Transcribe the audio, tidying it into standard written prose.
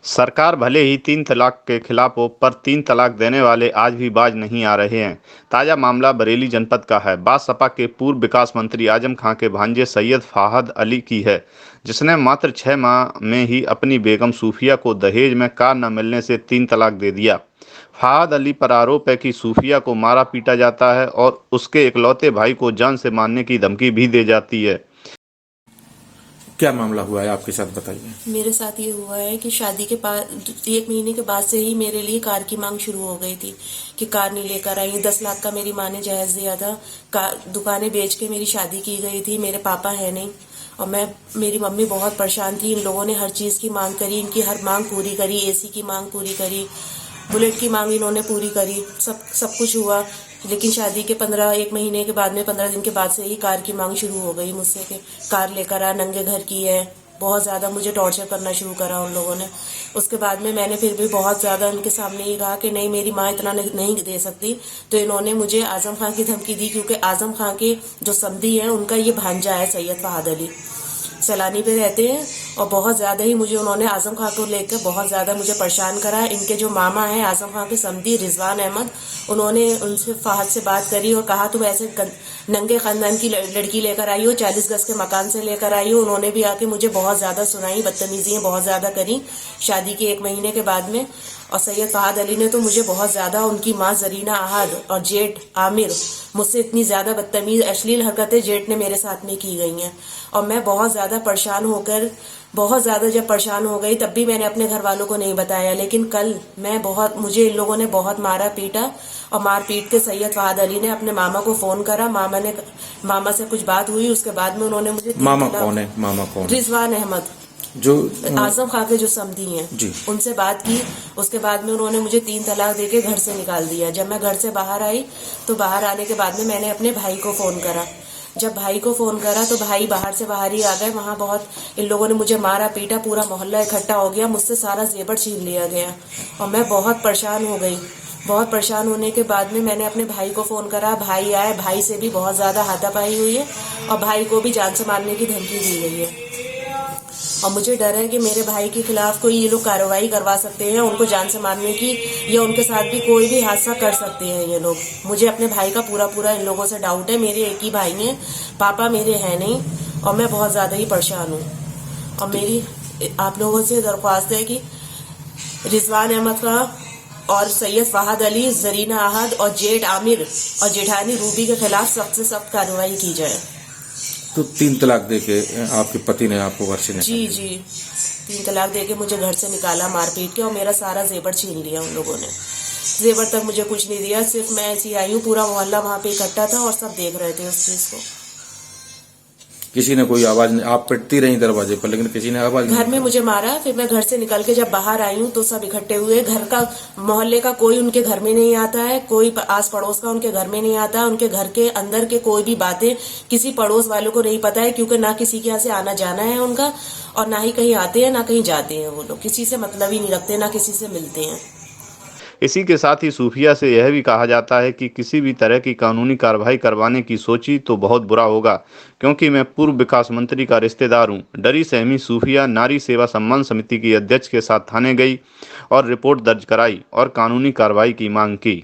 सरकार भले ही 3 तलाक के खिलाफ हो, पर 3 तलाक देने वाले आज भी बाज नहीं आ रहे हैं। ताजा मामला बरेली जनपद का है। बात सपा के पूर्व विकास मंत्री आजम खां के भांजे सैयद फहाद अली की है, जिसने मात्र 6 माह में ही अपनी बेगम सूफिया को दहेज में कार न मिलने से 3 तलाक दे दिया। फहाद अली पर आरोप है कि सूफिया को मारा पीटा जाता है और उसके इकलौते भाई को जान से मारने की धमकी भी दी जाती है। क्या मामला हुआ है आपके साथ, बताइए। मेरे साथ ये हुआ है कि शादी के 1 महीने के बाद से ही मेरे लिए कार की मांग शुरू हो गई थी कि कार नहीं लेकर आई। 10 लाख का मेरी माँ ने जायज दिया था। दुकानें बेच के मेरी शादी की गई थी। मेरे पापा है नहीं और मेरी मम्मी बहुत परेशान थी। इन लोगों ने हर चीज़ की मांग करी, इनकी हर मांग पूरी करी, एसी की मांग पूरी करी, बुलेट की मांग इन्होंने पूरी करी, सब कुछ हुआ। लेकिन शादी के 1 महीने के बाद में 15 दिन के बाद से ही कार की मांग शुरू हो गई मुझसे कि कार लेकर आ, नंगे घर की है। बहुत ज़्यादा मुझे टॉर्चर करना शुरू करा उन लोगों ने। उसके बाद में मैंने फिर भी बहुत ज़्यादा उनके सामने ये कहा कि नहीं, मेरी माँ इतना नहीं दे सकती। तो इन्होंने मुझे आजम खां की धमकी दी, क्योंकि आजम खां के जो समधी हैं उनका ये भांजा है सैयद फहाद अली, सैलानी पे रहते हैं। और बहुत ज़्यादा ही मुझे उन्होंने आजम खां को लेकर बहुत ज़्यादा मुझे परेशान करा। इनके जो मामा हैं आजम खां के समधी रिजवान अहमद, उन्होंने उनसे फहद से बात करी और कहा तुम ऐसे नंगे खानदान की लड़की लेकर आई हो, 40 गज के मकान से लेकर आई हो। उन्होंने भी आके मुझे बहुत ज़्यादा सुनाई, बदतमीजियाँ बहुत ज़्यादा करी शादी के 1 महीने के बाद में। और सैयद फहाद अली ने तो मुझे बहुत ज़्यादा, उनकी माँ जरीना आहद और जेठ आमिर, मुझसे इतनी ज़्यादा बदतमीज अश्लील हरकतें जेठ ने मेरे साथ में की गई हैं। और मैं बहुत ज़्यादा परेशान होकर, बहुत ज़्यादा जब परेशान हो गई तब भी मैंने अपने घर वालों को नहीं बताया। लेकिन कल मुझे इन लोगों ने बहुत मारा पीटा, और मार पीट के सैयद फहाद अली ने अपने मामा को फ़ोन करा। मामा से कुछ बात हुई, उसके बाद में उन्होंने मुझे मामा कौन है? मामा कौन है? रिजवान अहमद, जो आजम खां के जो समधी हैं जी, उनसे बात की। उसके बाद में उन्होंने मुझे 3 तलाक देके घर से निकाल दिया। जब मैं घर से बाहर आई तो बाहर आने के बाद में मैंने अपने भाई को फ़ोन करा। जब भाई को फ़ोन करा तो भाई बाहर से बाहर ही आ गए। वहाँ बहुत इन लोगों ने मुझे मारा पीटा, पूरा मोहल्ला इकट्ठा हो गया, मुझसे सारा जेवर छीन लिया गया और मैं बहुत परेशान हो गई। बहुत परेशान होने के बाद में मैंने अपने भाई को फ़ोन करा। भाई आए, भाई से भी बहुत ज़्यादा हाथापाई हुई है और भाई को भी जान से मारने की धमकी दी गई है। और मुझे डर है कि मेरे भाई के खिलाफ कोई ये लोग कार्रवाई करवा सकते हैं, उनको जान से मारने की, या उनके साथ भी कोई भी हादसा कर सकते हैं ये लोग। मुझे अपने भाई का पूरा इन लोगों से डाउट है। मेरे एक ही भाई हैं, पापा मेरे हैं नहीं, और मैं बहुत ज़्यादा ही परेशान हूँ। और मेरी आप लोगों से दरख्वास्त है कि रिजवान अहमद का और सैयद फहाद अली, जरीना आहद और जेठ आमिर और जेठानी रूबी के खिलाफ सख्त से सख्त कार्रवाई की जाए। तो 3 तलाक देके आपके पति ने आपको घर से निकाल दिया? जी 3 तलाक देके मुझे घर से निकाला मार पीट के, और मेरा सारा जेवर छीन लिया उन लोगों ने। जेवर तक मुझे कुछ नहीं दिया, सिर्फ मैं ऐसी आई हूँ। पूरा मोहल्ला वहाँ पे इकट्ठा था और सब देख रहे थे उस चीज़ को। किसी ने कोई आवाज नहीं? आप पिटती रही दरवाजे पर, लेकिन किसी ने आवाज नहीं? घर में मुझे मारा। फिर मैं घर से निकल के जब बाहर आई हूँ तो सब इकट्ठे हुए। घर का, मोहल्ले का कोई उनके घर में नहीं आता है, कोई आस पड़ोस का उनके घर में नहीं आता है। उनके घर के अंदर के कोई भी बातें किसी पड़ोस वालों को नहीं पता है, क्योंकि ना किसी के यहाँ से आना जाना है उनका, और ना ही कहीं आते हैं ना कहीं जाते हैं। वो लोग किसी से मतलब ही नहीं रखते, ना किसी से मिलते हैं। इसी के साथ ही सूफिया से यह भी कहा जाता है कि किसी भी तरह की कानूनी कार्रवाई करवाने की सोची तो बहुत बुरा होगा, क्योंकि मैं पूर्व विकास मंत्री का रिश्तेदार हूं। डरी सहमी सूफिया नारी सेवा सम्मान समिति की अध्यक्ष के साथ थाने गई और रिपोर्ट दर्ज कराई और कानूनी कार्रवाई की मांग की।